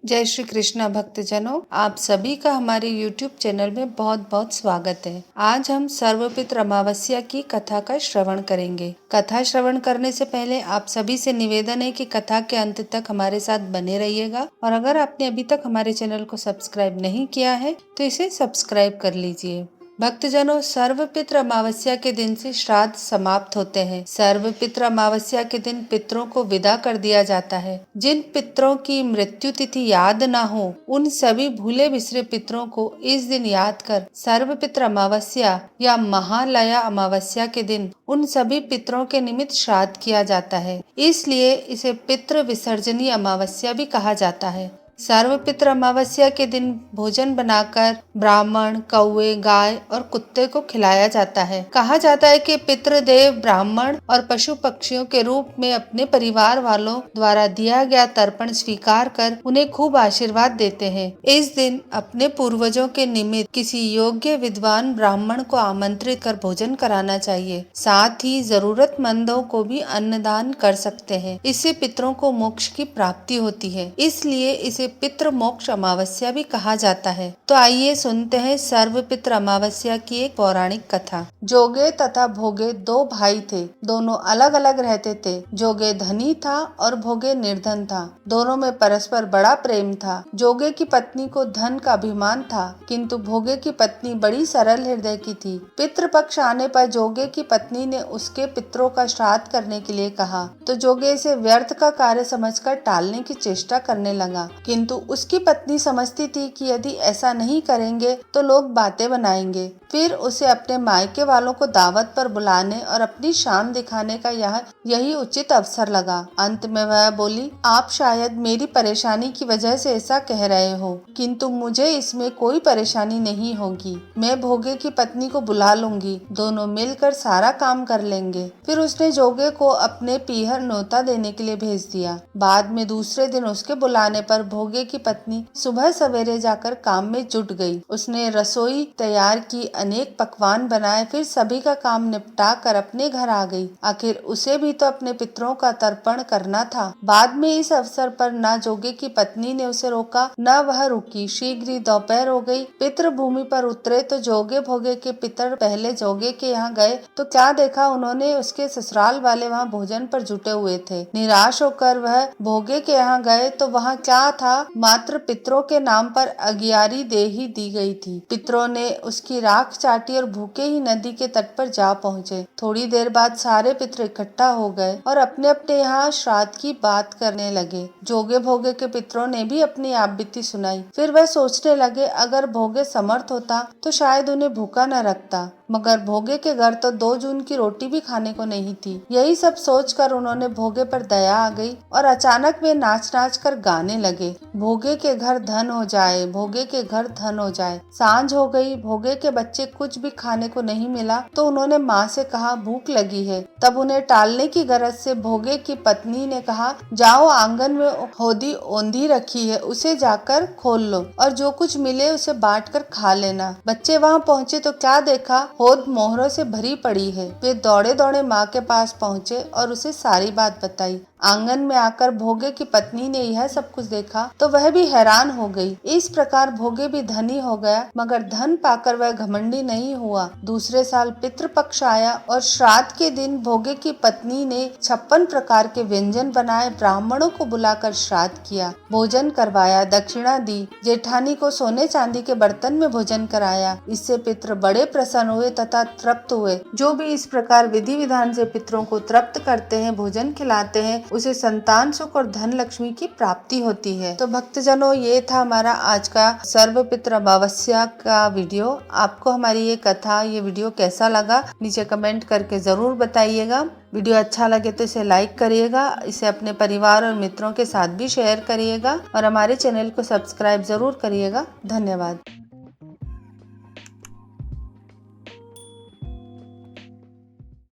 जय श्री कृष्णा भक्तजनों, आप सभी का हमारे YouTube चैनल में बहुत बहुत स्वागत है। आज हम सर्वपित्र अमावस्या की कथा का श्रवण करेंगे। कथा श्रवण करने से पहले आप सभी से निवेदन है कि कथा के अंत तक हमारे साथ बने रहिएगा और अगर आपने अभी तक हमारे चैनल को सब्सक्राइब नहीं किया है तो इसे सब्सक्राइब कर लीजिए। भक्तजनों, सर्वपित्र अमावस्या के दिन से श्राद्ध समाप्त होते हैं। सर्वपित्र अमावस्या के दिन पितरों को विदा कर दिया जाता है। जिन पितरों की मृत्यु तिथि याद ना हो, उन सभी भूले बिसरे पितरों को इस दिन याद कर सर्वपित्र अमावस्या या महालया अमावस्या के दिन उन सभी पितरों के निमित्त श्राद्ध किया जाता है। इसलिए इसे पितृ विसर्जनीय अमावस्या भी कहा जाता है। सर्वपित्र अमावस्या के दिन भोजन बनाकर ब्राह्मण, कौवे, गाय और कुत्ते को खिलाया जाता है। कहा जाता है कि पितृदेव ब्राह्मण और पशु पक्षियों के रूप में अपने परिवार वालों द्वारा दिया गया तर्पण स्वीकार कर उन्हें खूब आशीर्वाद देते हैं। इस दिन अपने पूर्वजों के निमित्त किसी योग्य विद्वान ब्राह्मण को आमंत्रित कर भोजन कराना चाहिए। साथ ही जरूरतमंदों को भी अन्नदान कर सकते हैं। इससे पितरों को मोक्ष की प्राप्ति होती है। इसलिए इसे पितृ मोक्ष अमावस्या भी कहा जाता है। तो आइए सुनते हैं सर्वपित्र अमावस्या की एक पौराणिक कथा। जोगे तथा भोगे दो भाई थे। दोनों अलग अलग रहते थे। जोगे धनी था और भोगे निर्धन था। दोनों में परस्पर बड़ा प्रेम था। जोगे की पत्नी को धन का अभिमान था, किंतु भोगे की पत्नी बड़ी सरल हृदय की थी। पितृपक्ष आने पर जोगे की पत्नी ने उसके पितरों का श्राद्ध करने के लिए कहा, तो जोगे इसे व्यर्थ का कार्य समझकर टालने की चेष्टा करने लगा। किंतु उसकी पत्नी समझती थी कि यदि ऐसा नहीं करेंगे तो लोग बातें बनाएंगे। फिर उसे अपने मायके वालों को दावत पर बुलाने और अपनी शान दिखाने का यही उचित अवसर लगा। अंत में वह बोली, आप शायद मेरी परेशानी की वजह से ऐसा कह रहे हो, किंतु मुझे इसमें कोई परेशानी नहीं होगी। मैं भोगे की पत्नी को बुला लूंगी, दोनों मिलकर सारा काम कर लेंगे। फिर उसने जोगे को अपने पीहर न्योता देने के लिए भेज दिया। बाद में दूसरे दिन उसके बुलाने पर भोगे की पत्नी सुबह सवेरे जाकर काम में जुट गई। उसने रसोई तैयार की, अनेक पकवान बनाए, फिर सभी का काम निपटा कर अपने घर आ गई। आखिर उसे भी तो अपने पितरों का तर्पण करना था। बाद में इस अवसर पर न जोगे की पत्नी ने उसे रोका, न वह रुकी। शीघ्र ही दोपहर हो गई। पितृ भूमि पर उतरे तो जोगे भोगे के पितर पहले जोगे के यहाँ गए तो क्या देखा, उन्होंने उसके ससुराल वाले वहाँ भोजन पर जुटे हुए थे। निराश होकर वह भोगे के यहाँ गए तो वहाँ क्या था, मात्र पितरों के नाम पर अगियारी दे ही दी गई थी। पितरों ने उसकी राख चाटी और भूखे ही नदी के तट पर जा पहुँचे। थोड़ी देर बाद सारे पितर इकट्ठा हो गए और अपने अपने यहाँ श्राद्ध की बात करने लगे। जोगे भोगे के पितरों ने भी अपनी आपबीती सुनाई। फिर वह सोचने लगे, अगर भोगे समर्थ होता तो शायद उन्हें भूखा न रखता, मगर भोगे के घर तो 2 जून की रोटी भी खाने को नहीं थी। यही सब सोचकर उन्होंने भोगे पर दया आ गई और अचानक वे नाच नाच कर गाने लगे, भोगे के घर धन हो जाए, भोगे के घर धन हो जाए। सांझ हो गई। भोगे के बच्चे कुछ भी खाने को नहीं मिला तो उन्होंने माँ से कहा, भूख लगी है। तब उन्हें टालने की गरज से भोगे की पत्नी ने कहा, जाओ आंगन में होदी ओंधी रखी है, उसे जाकर खोल लो और जो कुछ मिले उसे बांट कर खा लेना। बच्चे वहाँ पहुँचे तो क्या देखा, होद मोहरों से भरी पड़ी है। वे दौड़े दौड़े माँ के पास पहुँचे और उसे सारी बात बताई। आंगन में आकर भोगे की पत्नी ने यह सब कुछ देखा तो वह भी हैरान हो गई। इस प्रकार भोगे भी धनी हो गया, मगर धन पाकर वह घमंडी नहीं हुआ। दूसरे साल पितृपक्ष आया और श्राद्ध के दिन भोगे की पत्नी ने 56 प्रकार के व्यंजन बनाए, ब्राह्मणों को बुलाकर श्राद्ध किया, भोजन करवाया, दक्षिणा दी। जेठानी को सोने चांदी के बर्तन में भोजन कराया। इससे पितृ बड़े प्रसन्न हुए तथा तृप्त हुए। जो भी इस प्रकार विधि विधान से पितरों को तृप्त करते हैं, भोजन खिलाते हैं, उसे संतान सुख और धन लक्ष्मी की प्राप्ति होती है। तो भक्तजनों, ये था हमारा आज का सर्वपित्र अमावस्या का वीडियो। आपको हमारी ये कथा, ये वीडियो कैसा लगा, नीचे कमेंट करके जरूर बताइएगा। वीडियो अच्छा लगे तो इसे लाइक करिएगा, इसे अपने परिवार और मित्रों के साथ भी शेयर करिएगा और हमारे चैनल को सब्सक्राइब जरूर करिएगा। धन्यवाद।